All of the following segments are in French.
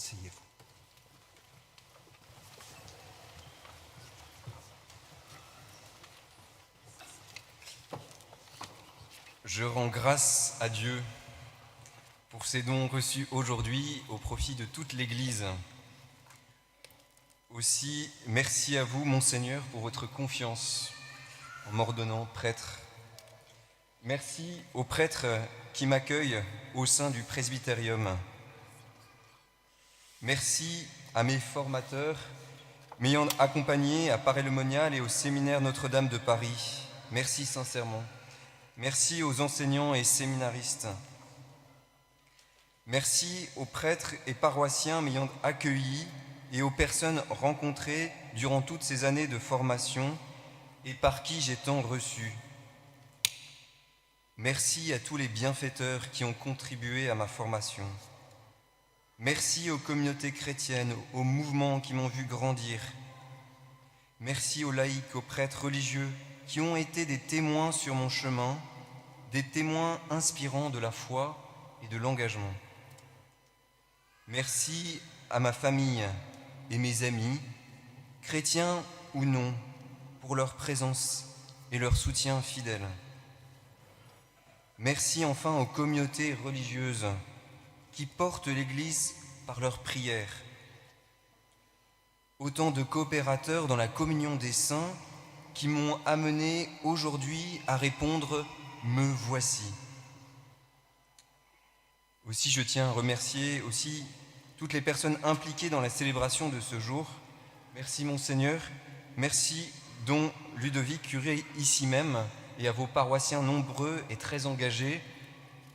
Asseyez-vous. Je rends grâce à Dieu pour ces dons reçus aujourd'hui au profit de toute l'Église. Aussi, merci à vous, Monseigneur, pour votre confiance en m'ordonnant prêtre. Merci aux prêtres qui m'accueillent au sein du presbytérium. Merci à mes formateurs m'ayant accompagné à Paray-le-Monial et au séminaire Notre-Dame de Paris. Merci sincèrement. Merci aux enseignants et séminaristes. Merci aux prêtres et paroissiens m'ayant accueilli et aux personnes rencontrées durant toutes ces années de formation et par qui j'ai tant reçu. Merci à tous les bienfaiteurs qui ont contribué à ma formation. Merci aux communautés chrétiennes, aux mouvements qui m'ont vu grandir. Merci aux laïcs, aux prêtres religieux qui ont été des témoins sur mon chemin, des témoins inspirants de la foi et de l'engagement. Merci à ma famille et mes amis, chrétiens ou non, pour leur présence et leur soutien fidèle. Merci enfin aux communautés religieuses qui portent l'Église par leurs prières. Autant de coopérateurs dans la communion des saints qui m'ont amené aujourd'hui à répondre « Me voici ». Aussi, je tiens à remercier aussi toutes les personnes impliquées dans la célébration de ce jour. Merci Monseigneur, merci Don Ludovic, curé ici même, et à vos paroissiens nombreux et très engagés.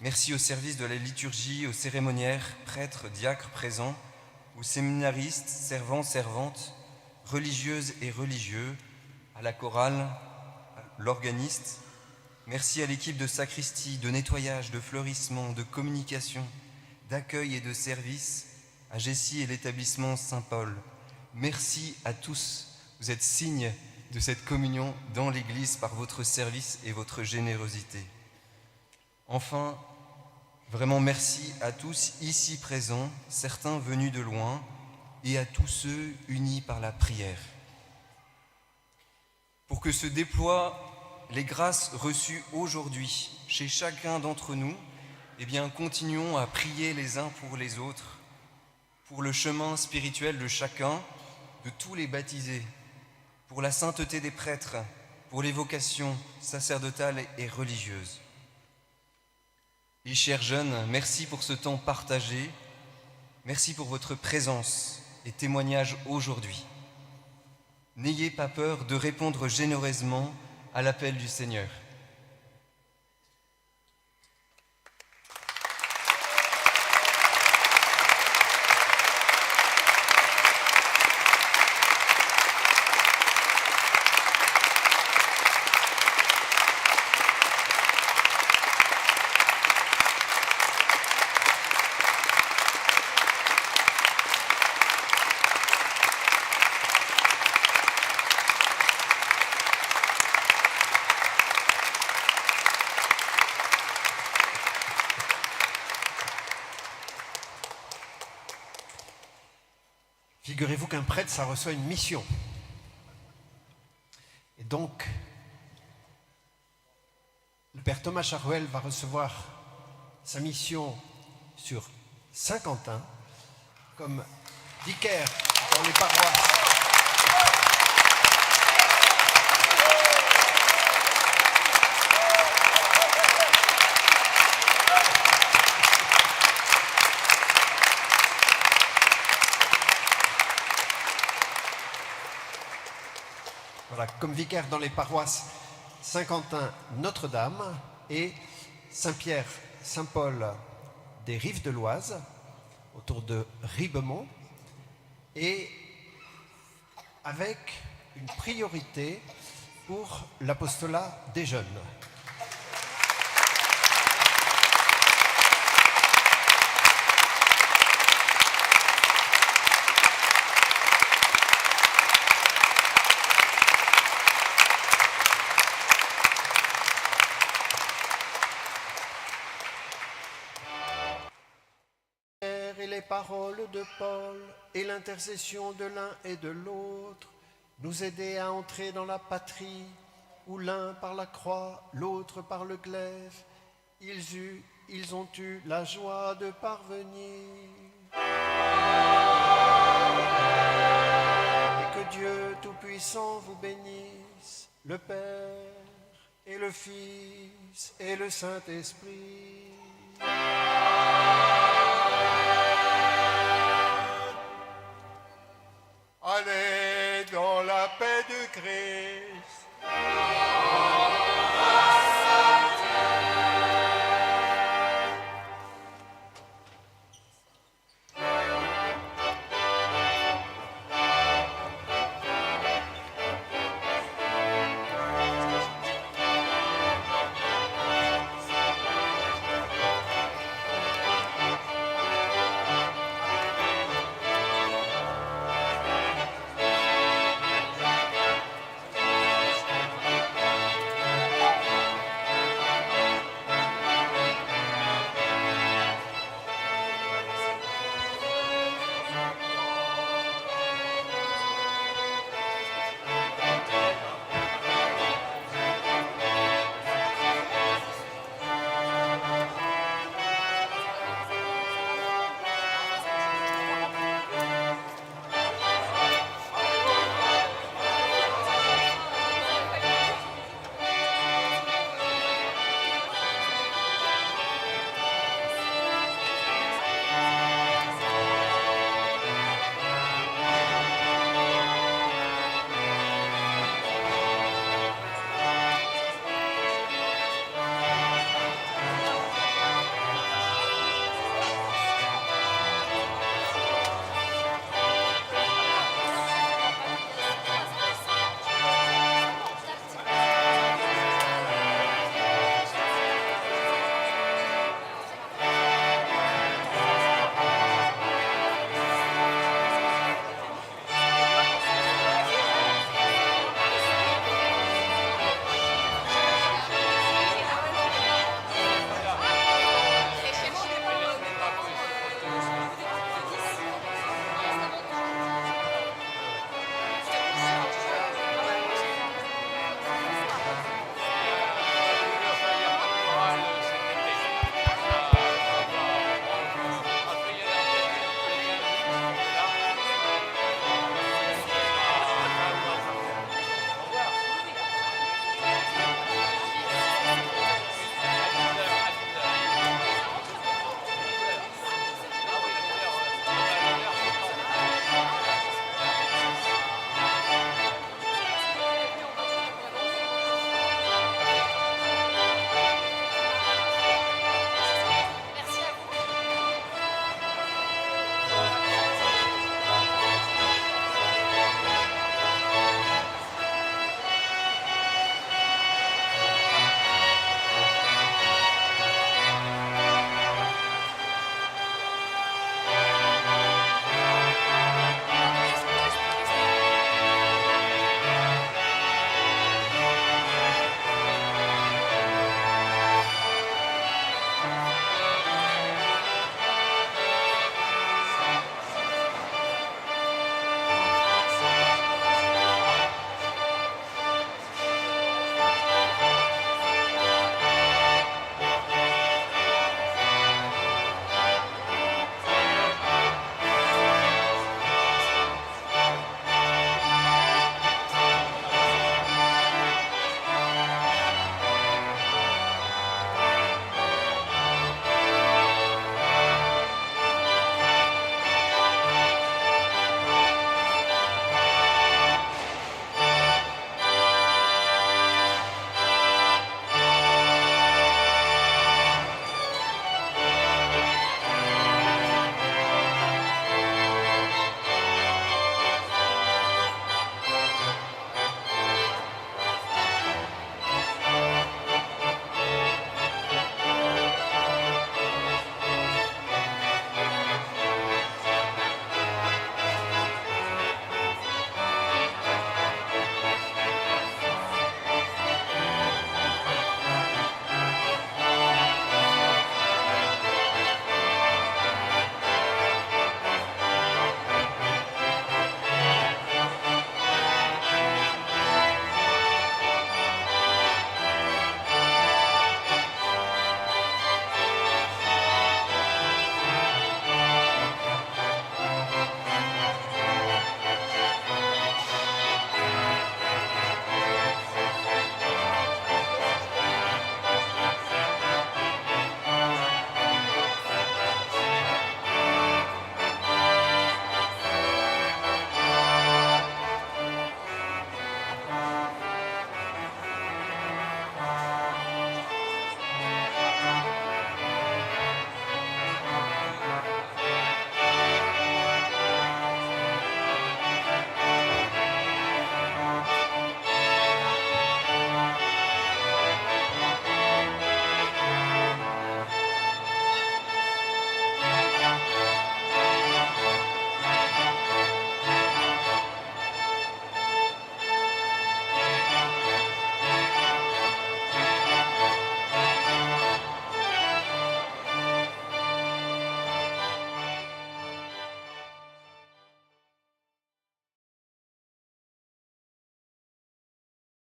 Merci au service de la liturgie, aux cérémoniaires, prêtres, diacres présents, aux séminaristes, servants, servantes, religieuses et religieux, à la chorale, à l'organiste. Merci à l'équipe de sacristie, de nettoyage, de fleurissement, de communication, d'accueil et de service, à Jessie et l'établissement Saint-Paul. Merci à tous, vous êtes signe de cette communion dans l'Église par votre service et votre générosité. Enfin, vraiment merci à tous ici présents, certains venus de loin, et à tous ceux unis par la prière. Pour que se déploient les grâces reçues aujourd'hui chez chacun d'entre nous, eh bien, continuons à prier les uns pour les autres, pour le chemin spirituel de chacun, de tous les baptisés, pour la sainteté des prêtres, pour les vocations sacerdotales et religieuses. Et chers jeunes, merci pour ce temps partagé, merci pour votre présence et témoignage aujourd'hui. N'ayez pas peur de répondre généreusement à l'appel du Seigneur. Figurez-vous qu'un prêtre, ça reçoit une mission. Et donc, le père Thomas Charouel va recevoir sa mission sur Saint-Quentin comme vicaire dans les paroisses. Voilà, comme vicaire dans les paroisses Saint-Quentin, Notre-Dame et Saint-Pierre, Saint-Paul des Rives de l'Oise, autour de Ribemont, et avec une priorité pour l'apostolat des jeunes. les paroles de Paul et l'intercession de l'un et de l'autre nous aider à entrer dans la patrie où l'un par la croix, l'autre par le glaive, ils ont eu la joie de parvenir. Et que Dieu Tout-Puissant vous bénisse, le Père et le Fils et le Saint-Esprit.